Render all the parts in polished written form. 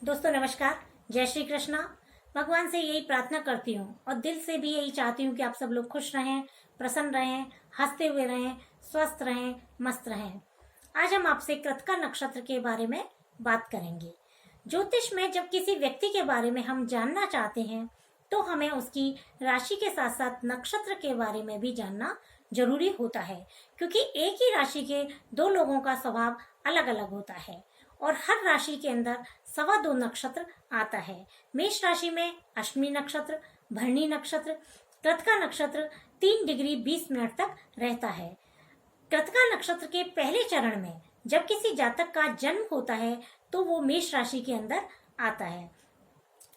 दोस्तों नमस्कार, जय श्री कृष्णा। भगवान से यही प्रार्थना करती हूँ और दिल से भी यही चाहती हूँ कि आप सब लोग खुश रहें, प्रसन्न रहें, हंसते हुए रहें, स्वस्थ रहें, मस्त रहें। आज हम आपसे कृत्तिका नक्षत्र के बारे में बात करेंगे। ज्योतिष में जब किसी व्यक्ति के बारे में हम जानना चाहते हैं तो हमें उसकी राशि के साथ साथ नक्षत्र के बारे में भी जानना जरूरी होता है, क्योंकि एक ही राशि के दो लोगों का स्वभाव अलग अलग होता है और हर राशि के अंदर 2.25 नक्षत्र आता है। मेष राशि में अश्विनी नक्षत्र, भरणी नक्षत्र, कृत्तिका नक्षत्र 3 डिग्री 20 मिनट तक रहता है। कृत्तिका नक्षत्र के पहले चरण में जब किसी जातक का जन्म होता है तो वो मेष राशि के अंदर आता है।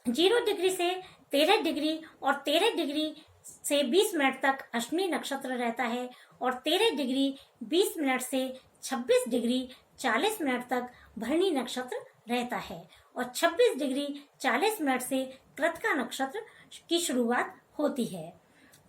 0 डिग्री से 13 डिग्री और 13 डिग्री से 20 मिनट तक अश्विनी नक्षत्र रहता है और 13 डिग्री 20 मिनट से 26 डिग्री 40 मिनट तक भरणी नक्षत्र रहता है और 26 डिग्री 40 मिनट से कृत्तिका नक्षत्र की शुरुआत होती है।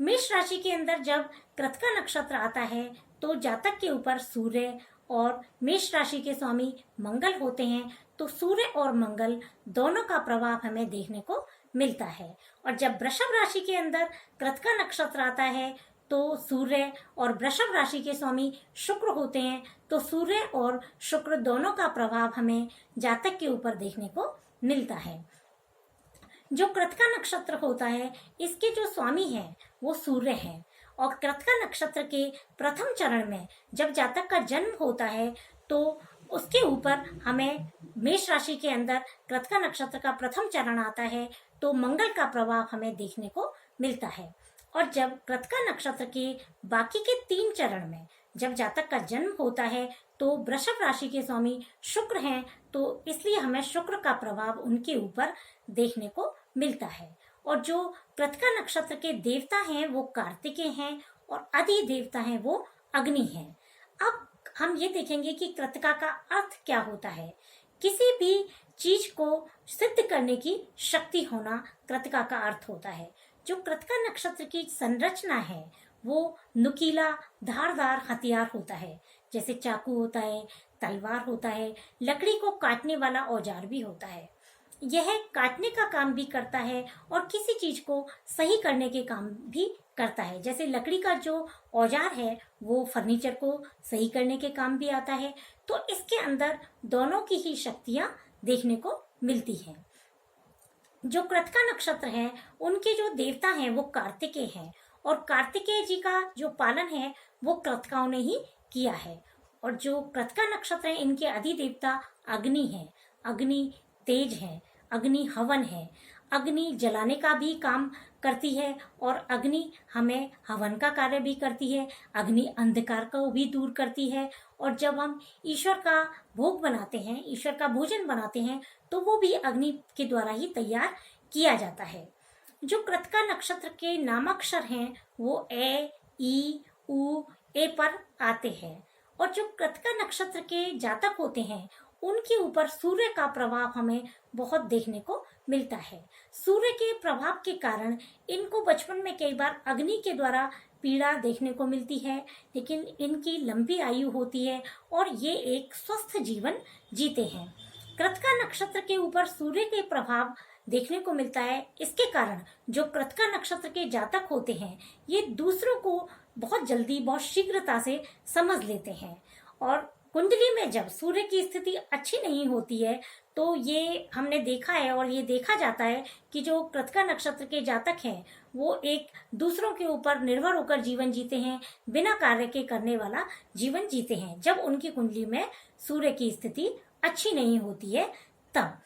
मेष राशि के अंदर जब कृत्तिका नक्षत्र आता है तो जातक के ऊपर सूर्य और मेष राशि के स्वामी मंगल होते हैं, तो सूर्य और मंगल दोनों का प्रभाव हमें देखने को मिलता है। और जब वृषभ राशि के अंदर कृत्तिका नक्षत्र आता है तो सूर्य और वृषभ राशि के स्वामी शुक्र होते हैं, तो सूर्य और शुक्र दोनों का प्रभाव हमें जातक के ऊपर देखने को मिलता है। जो कृत्तिका नक्षत्र होता है इसके जो स्वामी हैं वो सूर्य हैं और कृत्तिका नक्षत्र के प्रथम चरण में जब जातक का जन्म होता है तो उसके ऊपर हमें मेष राशि के अंदर कृत्तिका नक्षत्र का प्रथम चरण आता है तो मंगल का प्रभाव हमें देखने को मिलता है। और जब कृत्तिका नक्षत्र के बाकी के 3 चरण में जब जातक का जन्म होता है तो वृषभ राशि के स्वामी शुक्र हैं, तो इसलिए हमें शुक्र का प्रभाव उनके ऊपर देखने को मिलता है। और जो कृत्तिका नक्षत्र के देवता हैं वो कार्तिकेय हैं और आदि देवता हैं वो अग्नि हैं। अब हम ये देखेंगे कि कृत्तिका का अर्थ क्या होता है। किसी भी चीज को सिद्ध करने की शक्ति होना कृत्तिका का अर्थ होता है। जो कृत्तिका नक्षत्र की संरचना है वो नुकीला धारदार हथियार होता है, जैसे चाकू होता है, तलवार होता है, लकड़ी को काटने वाला औजार भी होता है। यह काटने का काम भी करता है और किसी चीज को सही करने के काम भी करता है। जैसे लकड़ी का जो औजार है वो फर्नीचर को सही करने के काम भी आता है। तो इसके अंदर दोनों की ही शक्तियां देखने को मिलती हैं। जो कृत्तिका नक्षत्र है उनके जो देवता हैं वो कार्तिकेय हैं और कार्तिकेय जी का जो पालन है वो कृत्तिकाओं ने ही किया है। और जो कृत्तिका नक्षत्र है इनके अधिदेवता अग्नि है। अग्नि तेज है, अग्नि हवन है, अग्नि जलाने का भी काम करती है और अग्नि हमें हवन का कार्य भी करती है। अग्नि अंधकार को भी दूर करती है और जब हम ईश्वर का भोग बनाते हैं, ईश्वर का भोजन बनाते हैं तो वो भी अग्नि के द्वारा ही तैयार किया जाता है। जो कृत्तिका नक्षत्र के नामाक्षर हैं वो ए, ई, उ, ए पर आते हैं। और जो कृत्तिका नक्षत्र के जातक होते हैं उनके ऊपर सूर्य का प्रभाव हमें बहुत देखने को मिलता है। सूर्य के प्रभाव के कारण इनको बचपन में कई बार अग्नि के द्वारा पीड़ा देखने को मिलती है, लेकिन इनकी लंबी आयु होती है और ये एक स्वस्थ जीवन जीते हैं। कृत्तिका नक्षत्र के ऊपर सूर्य के प्रभाव देखने को मिलता है। इसके कारण जो कृत्तिका नक्षत्र के जातक होते हैं ये दूसरों को बहुत जल्दी, बहुत शीघ्रता से समझ लेते हैं। और कुंडली में जब सूर्य की स्थिति अच्छी नहीं होती है तो ये हमने देखा है और ये देखा जाता है कि जो कृत्तिका नक्षत्र के जातक हैं वो एक दूसरों के ऊपर निर्भर होकर जीवन जीते हैं, बिना कार्य के करने वाला जीवन जीते हैं जब उनकी कुंडली में सूर्य की स्थिति अच्छी नहीं होती है। तब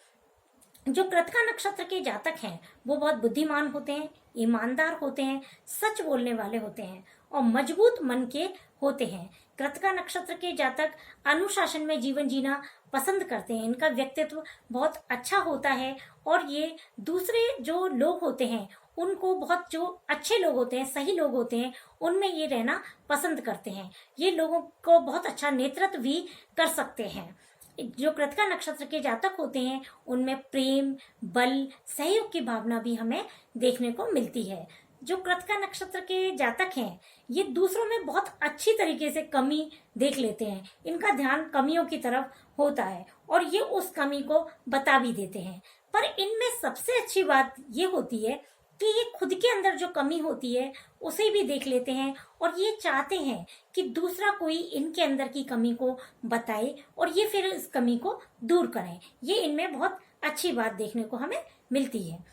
जो कृत्तिका नक्षत्र के जातक हैं वो बहुत बुद्धिमान होते हैं, ईमानदार होते हैं, सच बोलने वाले होते हैं और मजबूत मन के होते हैं। कृत्तिका नक्षत्र के जातक अनुशासन में जीवन जीना पसंद करते हैं। इनका व्यक्तित्व बहुत अच्छा होता है और ये दूसरे जो लोग होते हैं उनको, बहुत जो अच्छे लोग होते हैं, सही लोग होते हैं, उनमें ये रहना पसंद करते हैं। ये लोगों को बहुत अच्छा नेतृत्व भी कर सकते हैं। जो कृत्तिका नक्षत्र के जातक होते हैं उनमें प्रेम, बल, सहयोग की भावना भी हमें देखने को मिलती है। जो कृत्तिका नक्षत्र के जातक हैं ये दूसरों में बहुत अच्छी तरीके से कमी देख लेते हैं। इनका ध्यान कमियों की तरफ होता है और ये उस कमी को बता भी देते हैं। पर इनमें सबसे अच्छी बात ये होती है कि ये खुद के अंदर जो कमी होती है उसे भी देख लेते हैं और ये चाहते हैं कि दूसरा कोई इनके अंदर की कमी को बताए और ये फिर इस कमी को दूर करें। ये इनमें बहुत अच्छी बात देखने को हमें मिलती है।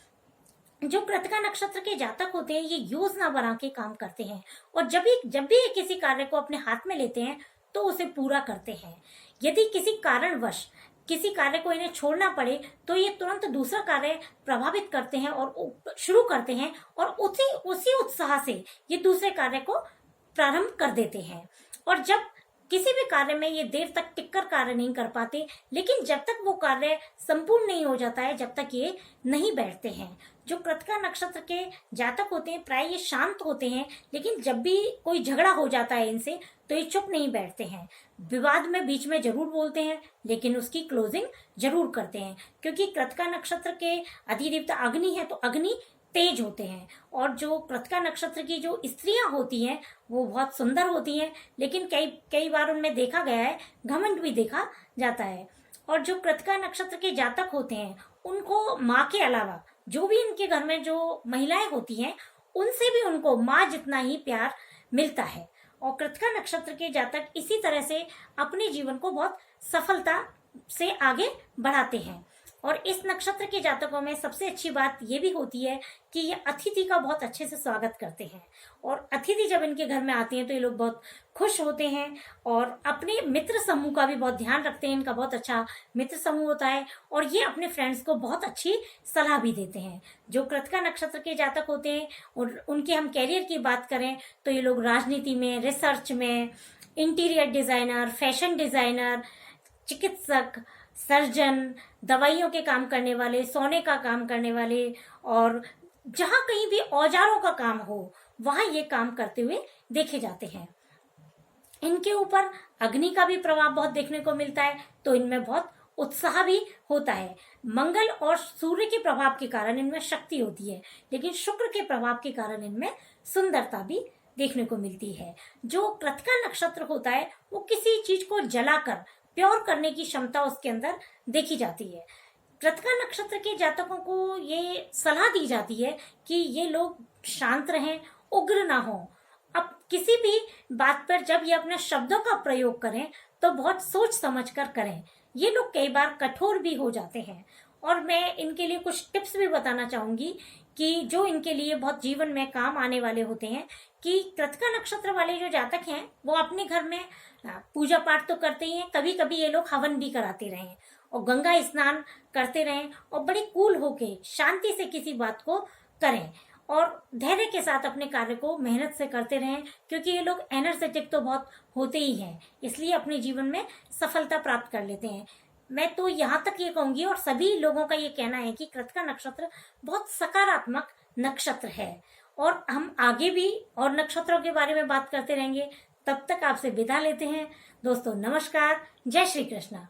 जो कृतिका नक्षत्र के जातक होते हैं ये योजना बना के काम करते हैं और जब भी ये किसी कार्य को अपने हाथ में लेते हैं तो उसे पूरा करते हैं। यदि किसी कारणवश किसी कार्य को इन्हें छोड़ना पड़े तो ये तुरंत दूसरा कार्य प्रभावित करते हैं और शुरू करते हैं और उसी उत्साह से ये दूसरे कार्य को प्रारंभ कर देते हैं। और जब किसी भी कार्य में ये देर तक टिककर कार्य नहीं कर पाते, लेकिन जब तक वो कार्य संपूर्ण नहीं हो जाता है जब तक ये नहीं बैठते हैं। जो कृतिका नक्षत्र के जातक होते हैं प्राय ये शांत होते हैं, लेकिन जब भी कोई झगड़ा हो जाता है इनसे तो ये चुप नहीं बैठते हैं। विवाद में बीच में जरूर बोलते हैं लेकिन उसकी क्लोजिंग जरूर करते हैं, क्योंकि कृतिका नक्षत्र के अधिदेवता अग्नि है तो अग्नि तेज होते हैं। और जो कृतिका नक्षत्र की जो स्त्रियां होती हैं वो बहुत सुंदर होती हैं, लेकिन कई बार उनमें देखा गया है घमंड भी देखा जाता है। और जो कृतिका नक्षत्र के जातक होते हैं उनको माँ के अलावा जो भी इनके घर में जो महिलाएं होती हैं उनसे भी उनको माँ जितना ही प्यार मिलता है। और कृतिका नक्षत्र के जातक इसी तरह से अपने जीवन को बहुत सफलता से आगे बढ़ाते हैं। और इस नक्षत्र के जातकों में सबसे अच्छी बात ये भी होती है कि ये अतिथि का बहुत अच्छे से स्वागत करते हैं और अतिथि जब इनके घर में आते हैं तो ये लोग बहुत खुश होते हैं और अपने मित्र समूह का भी बहुत ध्यान रखते हैं। इनका बहुत अच्छा मित्र समूह होता है और ये अपने फ्रेंड्स को बहुत अच्छी सलाह भी देते हैं। जो कृतिका नक्षत्र के जातक होते हैं और उनके हम कैरियर की बात करें तो ये लोग राजनीति में, रिसर्च में, इंटीरियर डिजाइनर, फैशन डिजाइनर, चिकित्सक, सर्जन, दवाइयों के काम करने वाले, सोने का काम करने वाले और जहां कहीं भी औजारों का काम हो वहां ये काम करते हुए देखे जाते हैं। इनके ऊपर अग्नि का भी प्रभाव बहुत देखने को मिलता है तो इनमें बहुत उत्साह भी होता है। मंगल और सूर्य के प्रभाव के कारण इनमें शक्ति होती है, लेकिन शुक्र के प्रभाव के कारण इनमें सुंदरता भी देखने को मिलती है। जो कृतिका नक्षत्र होता है वो किसी चीज को जलाकर प्योर करने की क्षमता उसके अंदर देखी जाती है। कृतिका नक्षत्र के जातकों को ये सलाह दी जाती है कि ये लोग शांत रहें, उग्र ना हो। अब किसी भी बात पर जब ये अपने शब्दों का प्रयोग करें तो बहुत सोच समझ कर करें। ये लोग कई बार कठोर भी हो जाते हैं और मैं इनके लिए कुछ टिप्स भी बताना चाहूंगी कि जो इनके लिए बहुत जीवन में काम आने वाले होते हैं। कि कृतिका नक्षत्र वाले जो जातक हैं वो अपने घर में पूजा पाठ तो करते ही हैं, कभी कभी ये लोग हवन भी कराते रहें और गंगा स्नान करते रहें और बड़े कूल होके शांति से किसी बात को करें और धैर्य के साथ अपने कार्य को मेहनत से करते रहें, क्योंकि ये लोग एनर्जेटिक तो बहुत होते ही हैं, इसलिए अपने जीवन में सफलता प्राप्त कर लेते हैं। मैं तो यहाँ तक ये कहूंगी और सभी लोगों का ये कहना है कि कृतिका नक्षत्र बहुत सकारात्मक नक्षत्र है और हम आगे भी और नक्षत्रों के बारे में बात करते रहेंगे। तब तक आपसे विदा लेते हैं दोस्तों। नमस्कार, जय श्री कृष्णा।